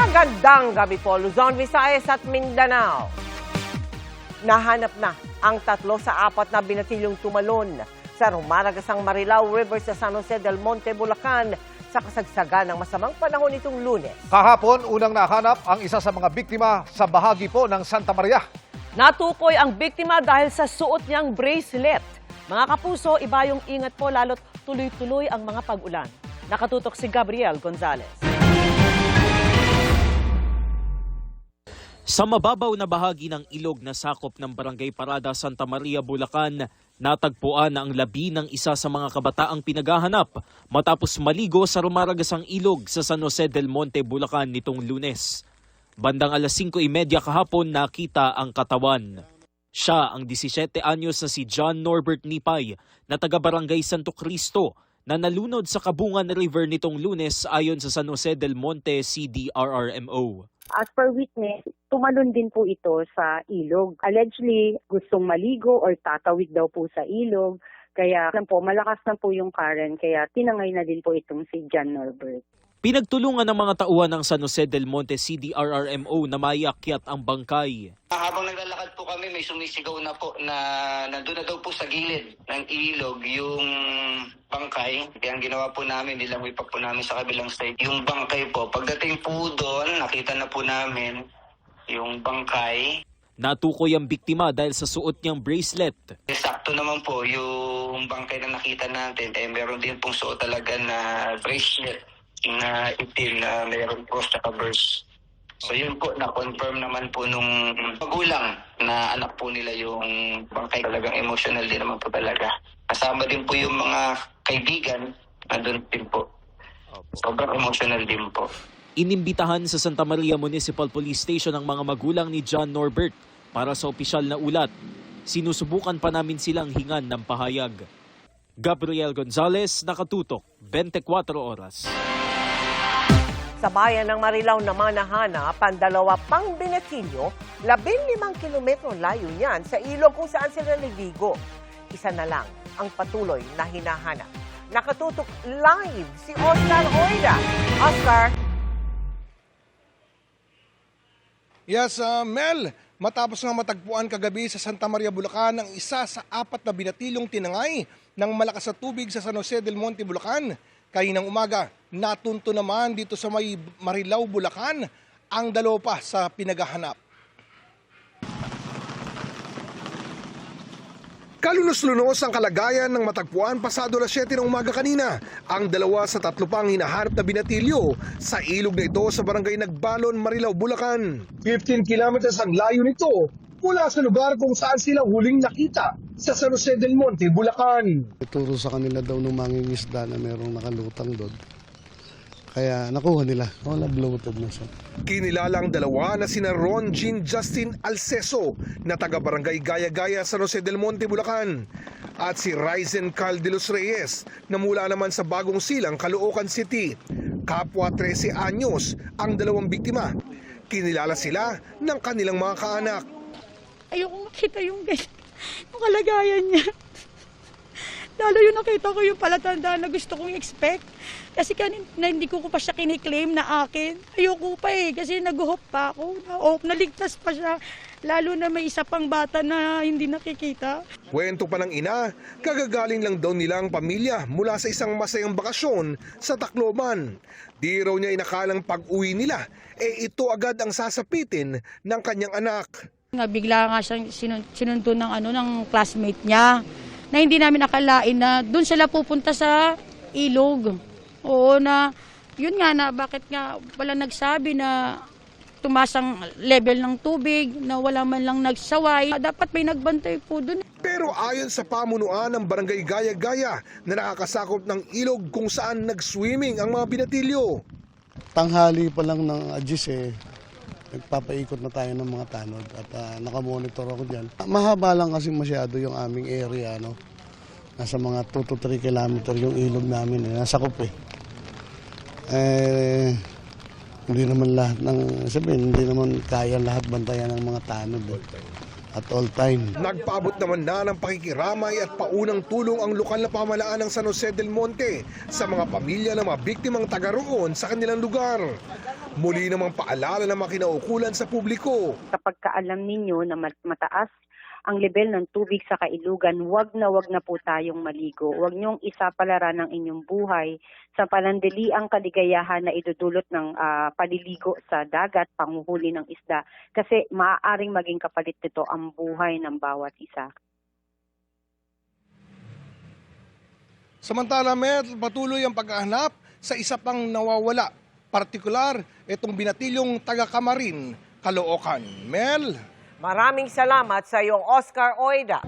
Magandang gabi po, Luzon, Visayas at Mindanao. Nahanap na ang 3 sa 4 na binatilyong tumalon sa rumaragasang Marilao River sa San Jose del Monte, Bulacan sa kasagsagan ng masamang panahon nitong Lunes. Kahapon, unang nahanap ang isa sa mga biktima sa bahagi po ng Santa Maria. Natukoy ang biktima dahil sa suot niyang bracelet. Mga kapuso, iba yung ingat po lalo't tuloy-tuloy ang mga pag-ulan. Nakatutok si Gabriel Gonzalez. Sa mababaw na bahagi ng ilog na sakop ng Barangay Parada, Santa Maria, Bulacan, natagpuan na ang labi ng isa sa mga kabataang pinaghahanap matapos maligo sa rumaragasang ilog sa San Jose del Monte, Bulacan nitong Lunes. Bandang alas 5:30 kahapon nakita ang katawan. Siya ang 17 anyos na si John Norbert Nipay na taga-Barangay Santo Cristo na nalunod sa Kabungan River nitong Lunes ayon sa San Jose del Monte CDRRMO. As per witness, tumalon din po ito sa ilog. Allegedly, gustong maligo or tatawid daw po sa ilog. Kaya malakas na po yung current, kaya tinangay na din po itong si John Norbert. Pinagtulungan ng mga tauhan ng San Jose del Monte CDRRMO na maiakyat ang bangkay. Habang naglalakad po kami, may sumisigaw na po na nandun na daw po sa gilid ng ilog yung bangkay. Kaya ang ginawa po namin, nilangoy pa po namin sa kabilang side. Yung bangkay po, pagdating po doon, nakita na po namin yung bangkay. Natukoy ang biktima dahil sa suot niyang bracelet. Sakto naman po yung bangkay na nakita natin. Meron din pong suot talaga na bracelet na itim na mayroong cross at verse. So yun po, na-confirm naman po nung magulang na anak po nila yung bangkay. Talagang emotional din naman po talaga. Kasama din po yung mga kaibigan na doon din po. Sobrang emotional din po. Inimbitahan sa Santa Maria Municipal Police Station ang mga magulang ni John Norbert para sa opisyal na ulat. Sinusubukan pa namin silang hingan ng pahayag. Gabriel Gonzalez, nakatutok, 24 oras. Sa bayan ng Marilao naman nahanap ang 2 pang binatilyo, 15 kilometro layo niyan sa ilog kung saan sila naligo. Isa na lang ang patuloy na hinahanap. Nakatutok live si Oscar Hoyda. Oscar. Yes, Mel, matapos nga matagpuan kagabi sa Santa Maria, Bulacan ang isa sa 4 na binatilyong tinangay ng malakas na tubig sa San Jose del Monte, Bulacan. Kaninang umaga, natunto naman dito sa may Marilao, Bulacan, ang 2 pa sa pinaghahanap. Kalunos-lunos ang kalagayan ng matagpuan pasado alas 7 ng umaga kanina. Ang 2 sa 3 pang hinahanap na binatilyo sa ilog na ito sa barangay Nagbalon, Marilao, Bulacan. 15 kilometers ang layo nito mula sa lugar kung saan sila huling nakita sa San Jose del Monte, Bulacan. Ituro sa kanila daw ng mangingisda na mayroong nakalutang doon. Kaya nakuha nila. Wala bloated na siya. Kinilala ang 2 na sina Ron Jean Justin Alceso na taga-barangay Gaya-Gaya, San Jose del Monte, Bulacan. At si Ryzen Cal de los Reyes na mula naman sa Bagong Silang, Caloocan City. Kapwa 13 anyos ang 2 biktima. Kinilala sila ng kanilang mga kaanak. Ayoko makita yung kalagayan niya. Lalo yung nakita ko yung palatandaan na gusto kong expect. Kasi kanina hindi ko pa siya kiniklaim na akin. Ayoko pa kasi nag-hope pa ako. Naligtas pa siya. Lalo na may isa pang bata na hindi nakikita. Kwento pa ng ina, kagagaling lang daw nilang pamilya mula sa isang masayang bakasyon sa Tacloban. Di raw niya inakalang pag-uwi nila, ito agad ang sasapitin ng kanyang anak. Bigla nga siyang sinundo ng classmate niya na hindi namin akalain na doon sila pupunta sa ilog. Oo na, yun nga na bakit nga wala nagsabi na tumaas ang level ng tubig, na wala man lang nagsaway. Dapat may nagbantay po doon. Pero ayon sa pamunuan ng barangay Gaya-Gaya na nakakasakop ng ilog kung saan nag-swimming ang mga binatilyo. Tanghali pa lang ng Agis nagpapaikot na tayo ng mga tanod at nakamonitor ako dyan. Mahaba lang kasi masyado yung aming area. Nasa mga 2 to 3 kilometer yung ilog namin. Nasakop hindi naman lahat hindi naman kaya lahat bantayan ng mga tanod. at all time. Nagpaabot naman na ng pakikiramay at paunang tulong ang lokal na pamahalaan ng San Jose del Monte sa mga pamilya ng mga biktimang taga roon sa kanilang lugar. Muli namang paalala ng mga kinaukulan sa publiko. Kapag kaalam ninyo na mataas ang level ng tubig sa kailugan, wag na po tayong maligo. Wag niyong isapalaran ng inyong buhay sa panandaliang kaligayahan na idudulot ng paliligo sa dagat, panguhuli ng isda. Kasi maaaring maging kapalit nito ang buhay ng bawat isa. Samantala, Mel, patuloy ang paghahanap sa isa pang nawawala. Partikular, itong binatilyong taga-Kamarin, Caloocan. Mel? Maraming salamat sa iyong Oscar Oida.